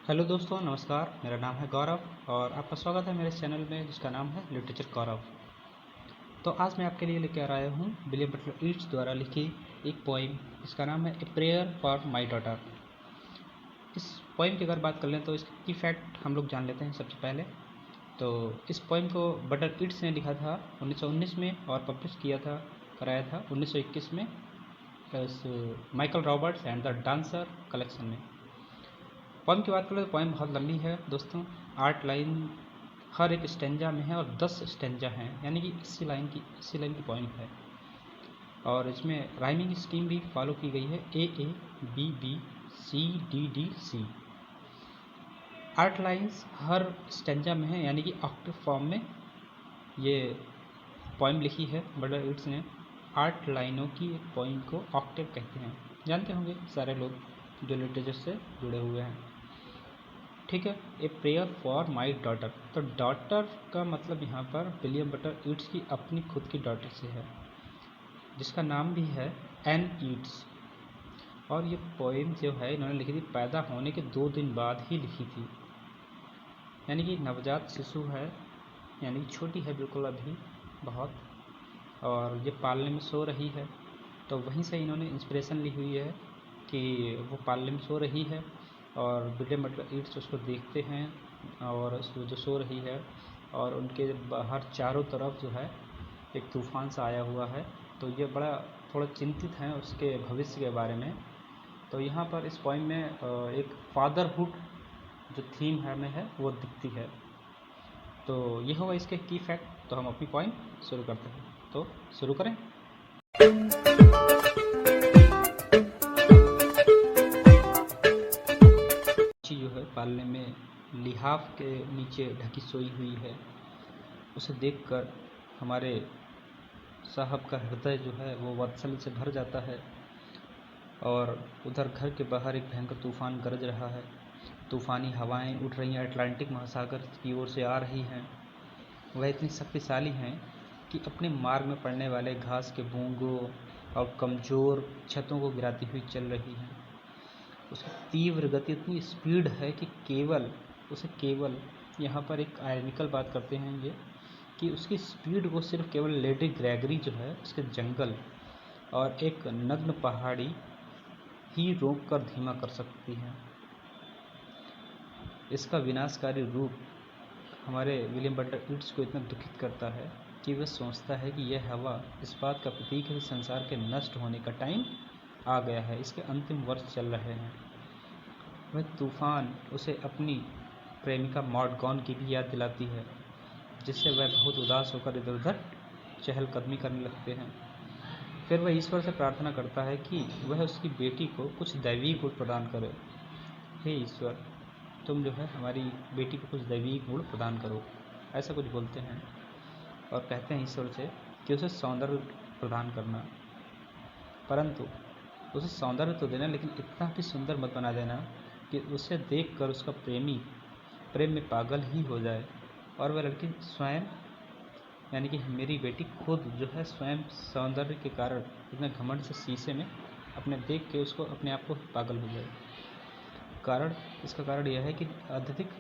Hello दोस्तों, नमस्कार। मेरा नाम है गौरव और आपका स्वागत है मेरे चैनल में जिसका नाम है लिटरेचर गौरव। तो आज मैं आपके लिए लेकर आया हूँ विलियम बटलर यीट्स द्वारा लिखी एक पोइम जिसका नाम है a prayer for my daughter. इस पोइम की अगर बात कर लें तो इसकी फैक्ट हम लोग जान लेते हैं सबसे पहले। तो इस पोइम को बटलर यीट्स ने लिखा था 1919 में और पब्लिश कराया था 1921 में इस Michael Roberts and the dancer collection में। पोइम की बात करें तो पोइम बहुत लंबी है दोस्तों। 8 लाइन हर एक स्टेंजा में है और 10 स्टेंजा हैं, यानी कि 80 लाइन की पोइम है। और इसमें राइमिंग स्कीम भी फॉलो की गई है, a a b b c d d c. 8 lines हर स्टेंजा में है, यानी कि ऑक्टेव फॉर्म में ये पोइम लिखी है बटलर यीट्स ने। 8 लाइनों की एक पोइम को ऑक्टेव कहते हैं, जानते होंगे सारे लोग जो लिटरेचर से जुड़े हुए हैं। ठीक है। A prayer for my daughter, तो डॉटर का मतलब यहाँ पर विलियम बटलर यीट्स की अपनी खुद की डॉटर से है, जिसका नाम भी है एन यीट्स। और ये पोइम जो है इन्होंने लिखी थी पैदा होने के 2 दिन बाद ही लिखी थी, यानी कि नवजात शिशु है, यानी कि छोटी है बिल्कुल अभी बहुत, और ये पालने में सो रही है। तो वहीं से इन्होंने इंस्पिरेशन ली हुई है कि वो पालने में सो रही है और विलियम बटलर यीट्स उसको देखते हैं और जो सो रही है और उनके बाहर चारों तरफ जो है एक तूफान सा आया हुआ है। तो ये बड़ा थोड़ा चिंतित हैं उसके भविष्य के बारे में। तो यहाँ पर इस पोइम में एक फादरहुड जो थीम है वो दिखती है। तो ये होगा इसके की फैक्ट। तो हम अपनी पोइम शुरू करते हैं, तो शुरू करें। जो है पालने में लिहाफ के नीचे ढकी सोई हुई है, उसे देखकर हमारे साहब का हृदय जो है वो वात्सल्य से भर जाता है। और उधर घर के बाहर एक भयंकर तूफान गरज रहा है, तूफ़ानी हवाएं उठ रही हैं, अटलांटिक महासागर की ओर से आ रही हैं। वह इतनी शक्तिशाली हैं कि अपने मार्ग में पड़ने वाले घास के बूंगों और कमज़ोर छतों को गिराती हुई चल रही हैं। उसकी तीव्र गति, इतनी स्पीड है कि केवल यहाँ पर एक आयरनिकल बात करते हैं ये कि उसकी स्पीड को सिर्फ केवल लेडी ग्रेगरी जो है उसके जंगल और एक नग्न पहाड़ी ही रोक कर धीमा कर सकती हैं। इसका विनाशकारी रूप हमारे विलियम बटलर यीट्स को इतना दुखित करता है कि वह सोचता है कि यह हवा इस बात का प्रतीक है कि संसार के नष्ट होने का टाइम आ गया है, इसके अंतिम वर्ष चल रहे हैं। वह तूफान उसे अपनी प्रेमिका मॉड गॉन की भी याद दिलाती है, जिससे वह बहुत उदास होकर इधर उधर चहलकदमी करने लगते हैं। फिर वह ईश्वर से प्रार्थना करता है कि वह उसकी बेटी को कुछ दैवीय गुण प्रदान करे। हे ईश्वर, तुम जो है हमारी बेटी को कुछ दैवीय गुण प्रदान करो, ऐसा कुछ बोलते हैं। और कहते हैं ईश्वर से कि उसे सौंदर्य प्रदान करना, परंतु उसे सौंदर्य तो देना, लेकिन इतना भी सुंदर मत बना देना कि उसे देखकर उसका प्रेमी प्रेम में पागल ही हो जाए और वह लड़की स्वयं, यानी कि मेरी बेटी खुद जो है स्वयं सौंदर्य के कारण इतने घमंड से शीशे में अपने देख के उसको अपने आप को पागल हो जाए। इसका कारण यह है कि अत्यधिक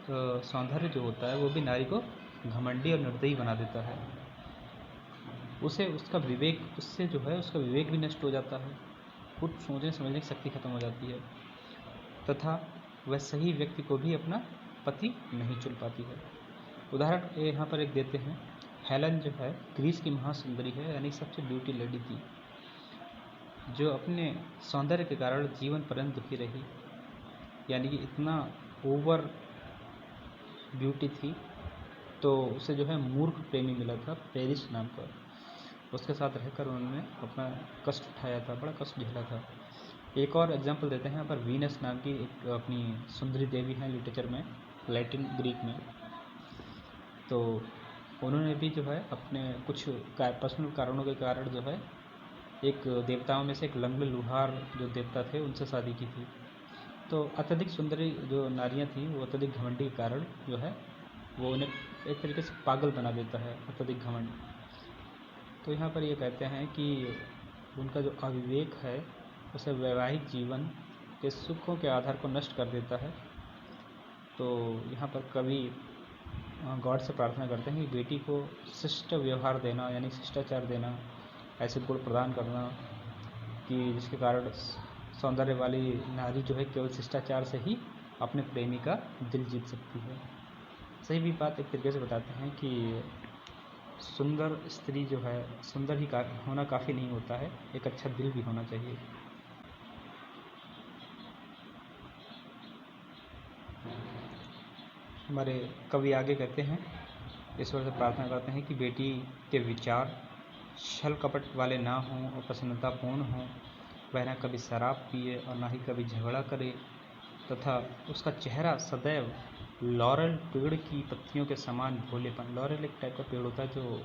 सौंदर्य जो होता है वो भी नारी को घमंडी और निर्दयी बना देता है। उससे उसका विवेक भी नष्ट हो जाता है, कुछ सोचने समझने की शक्ति खत्म हो जाती है, तथा वह सही व्यक्ति को भी अपना पति नहीं चुन पाती है। उदाहरण यहाँ पर एक देते हैं, हेलन जो है ग्रीस की महासुंदरी है, यानी सबसे ब्यूटी लेडी थी, जो अपने सौंदर्य के कारण जीवन पर्यंत दुखी रही, यानी कि इतना ओवर ब्यूटी थी। तो उसे जो है मूर्ख प्रेमी मिला था पेरिस नाम का, उसके साथ रहकर उन्होंने अपना कष्ट उठाया था, बड़ा कष्ट झेला था। एक और एग्जांपल देते हैं यहाँ पर, वीनस नाम की एक अपनी सुंदरी देवी हैं लिटरेचर में, लैटिन ग्रीक में। तो उन्होंने भी जो है अपने कुछ पर्सनल कारणों के कारण जो है एक देवताओं में से एक लंगड़े लुहार जो देवता थे उनसे शादी की थी। तो अत्यधिक सुंदरी जो नारियां थीं वो अत्यधिक घमंडी के कारण जो है वो उन्हें एक तरीके से पागल बना देता है, अत्यधिक घमंड। तो यहाँ पर ये कहते हैं कि उनका जो अविवेक है उसे वैवाहिक जीवन के सुखों के आधार को नष्ट कर देता है तो यहाँ पर कवि गॉड से प्रार्थना करते हैं कि बेटी को शिष्ट व्यवहार देना, यानी शिष्टाचार देना, ऐसे गुण प्रदान करना कि जिसके कारण सौंदर्य वाली नारी जो है केवल शिष्टाचार से ही अपने प्रेमी का दिल जीत सकती है। सही भी बात एक तरीके से बताते हैं कि सुंदर स्त्री जो है, सुंदर ही होना काफ़ी नहीं होता है, एक अच्छा दिल भी होना चाहिए। हमारे कवि आगे कहते हैं, ईश्वर से प्रार्थना करते हैं कि बेटी के विचार छल कपट वाले ना हों और प्रसन्नतापूर्ण हों, वह न कभी शराब पिए और ना ही कभी झगड़ा करे, तथा उसका चेहरा सदैव लॉरेल पेड़ की पत्तियों के समान भोलेपन, लॉरेल एक टाइप का पेड़ होता है जो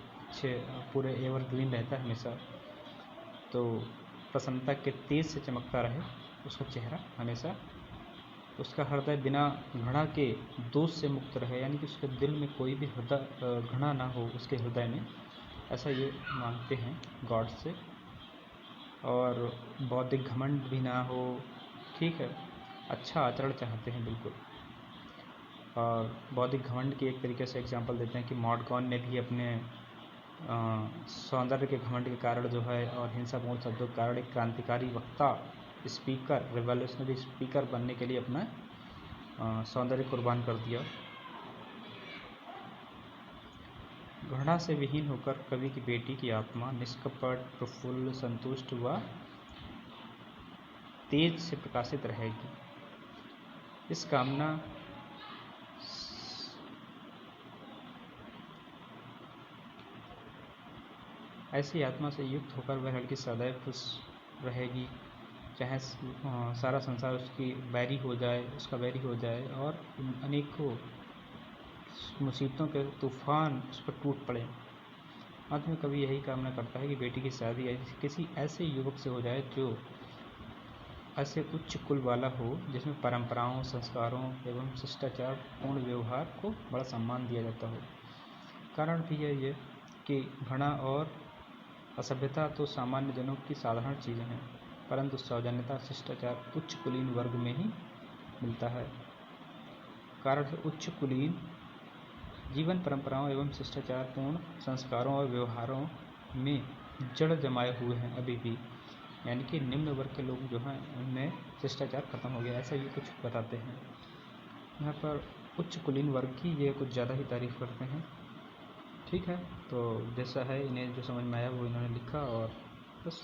पूरे एवरग्रीन रहता है हमेशा, तो प्रसन्नता के तेज से चमकता रहे उसका चेहरा हमेशा, उसका हृदय बिना घृणा के दोष से मुक्त रहे, यानी कि उसके दिल में कोई भी घृणा ना हो उसके हृदय में, ऐसा ये मांगते हैं गॉड से। और बौद्धिक घमंड भी ना हो, ठीक है, अच्छा आचरण चाहते हैं बिल्कुल। और बौद्धिक घमंड की एक तरीके से एग्जांपल देते हैं कि मॉडकॉन ने भी अपने सौंदर्य के घमंड के कारण जो है और हिंसापूर्ण शब्दों के कारण एक क्रांतिकारी वक्ता, स्पीकर, रिवॉल्यूशनरी स्पीकर बनने के लिए अपना सौंदर्य कुर्बान कर दिया। घृणा से विहीन होकर कवि की बेटी की आत्मा निष्कपट, प्रफुल्ल, संतुष्ट व तेज से प्रकाशित रहेगी। इस कामना ऐसी आत्मा से युक्त होकर वह लड़की सदैव खुश रहेगी, चाहे सारा संसार उसकी बैरी हो जाए, उसका बैरी हो जाए और अनेकों मुसीबतों के तूफान उस पर टूट पड़े। अंत में कवि यही कामना करता है कि बेटी की शादी किसी ऐसे युवक से हो जाए जो ऐसे उच्च कुल वाला हो, जिसमें परंपराओं, संस्कारों एवं शिष्टाचार पूर्ण व्यवहार को बड़ा सम्मान दिया जाता हो। कारण भी है ये कि घृणा और असभ्यता तो सामान्य जनों की साधारण चीज़ें हैं, परंतु सौजन्यता, शिष्टाचार उच्च कुलीन वर्ग में ही मिलता है। कारण है उच्च कुलीन जीवन परंपराओं एवं शिष्टाचार पूर्ण संस्कारों और व्यवहारों में जड़ जमाए हुए हैं अभी भी, यानी कि निम्न वर्ग के लोग जो हैं उनमें शिष्टाचार खत्म हो गया, ऐसा ये कुछ बताते हैं। यहाँ पर उच्च कुलीन वर्ग की ये कुछ ज़्यादा ही तारीफ करते हैं। ठीक है, तो जैसा है इन्हें जो समझ में आया वो इन्होंने लिखा और बस।